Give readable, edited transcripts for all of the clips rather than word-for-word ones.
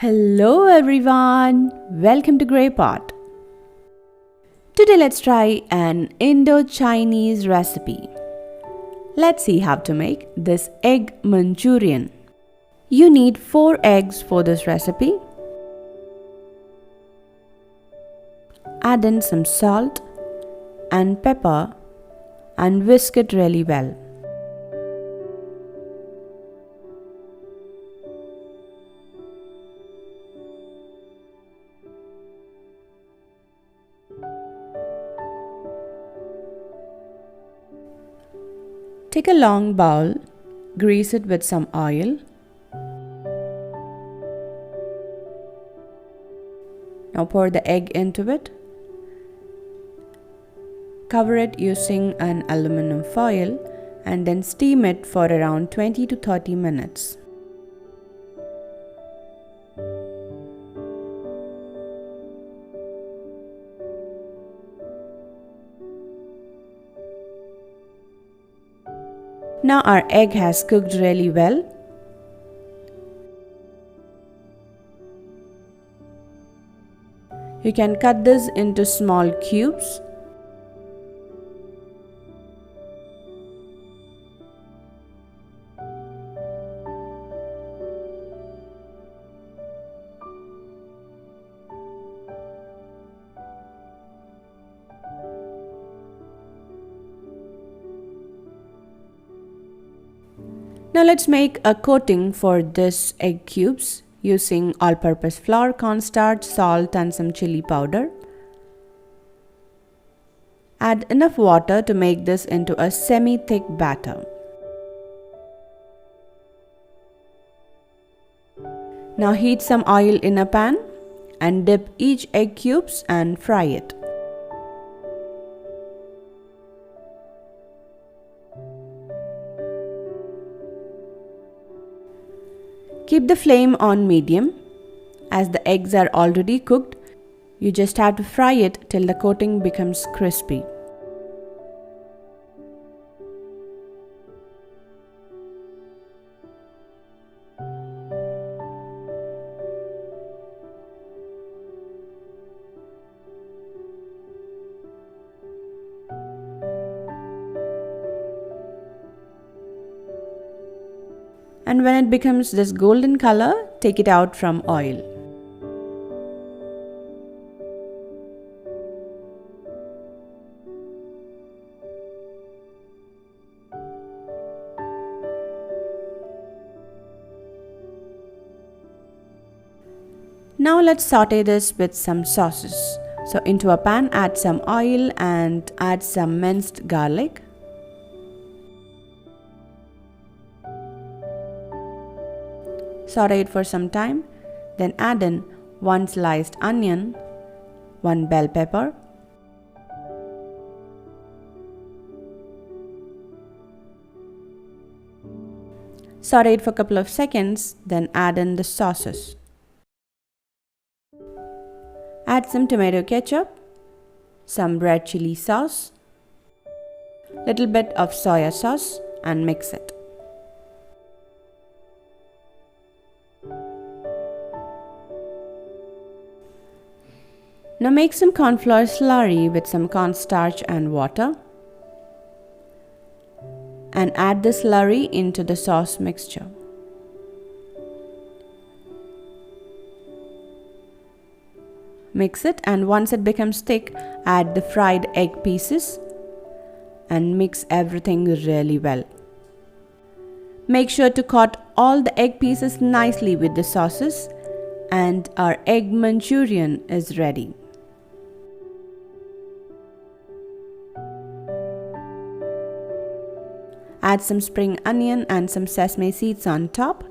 Hello everyone, welcome to Grey Pot. Today let's try an Indo-Chinese recipe. Let's see how to make this egg Manchurian. You need 4 eggs for this recipe. Add in some salt and pepper and whisk it really well. Take a long bowl, grease it with some oil. Now pour the egg into it. Cover it using an aluminum foil and then steam it for around 20 to 30 minutes. Now our egg has cooked really well. You can cut this into small cubes. Now let's make a coating for this egg cubes using all-purpose flour, cornstarch, salt and some chili powder. Add enough water to make this into a semi-thick batter. Now heat some oil in a pan and dip each egg cubes and fry it. Keep the flame on medium. As the eggs are already cooked, you just have to fry it till the coating becomes crispy. And when it becomes this golden color, take it out from oil. Now let's saute this with some sauces. So into a pan, add some oil and add some minced garlic. Saute it for some time, then add in 1 sliced onion, 1 bell pepper, saute it for a couple of seconds, then add in the sauces. Add some tomato ketchup, some red chili sauce, little bit of soy sauce and mix it. Now make some cornflour slurry with some cornstarch and water and add the slurry into the sauce mixture. Mix it, and once it becomes thick, add the fried egg pieces and mix everything really well. Make sure to coat all the egg pieces nicely with the sauces and our egg Manchurian is ready. Add some spring onion and some sesame seeds on top.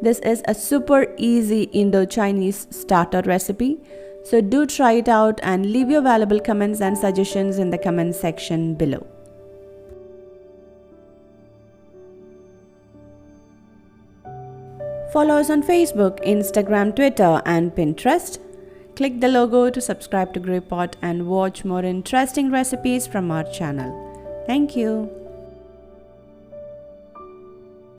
This is a super easy Indo-Chinese starter recipe, so do try it out and leave your valuable comments and suggestions in the comment section below. Follow us on Facebook, Instagram, Twitter and Pinterest. Click the logo to subscribe to Grey Pot and watch more interesting recipes from our channel. Thank you.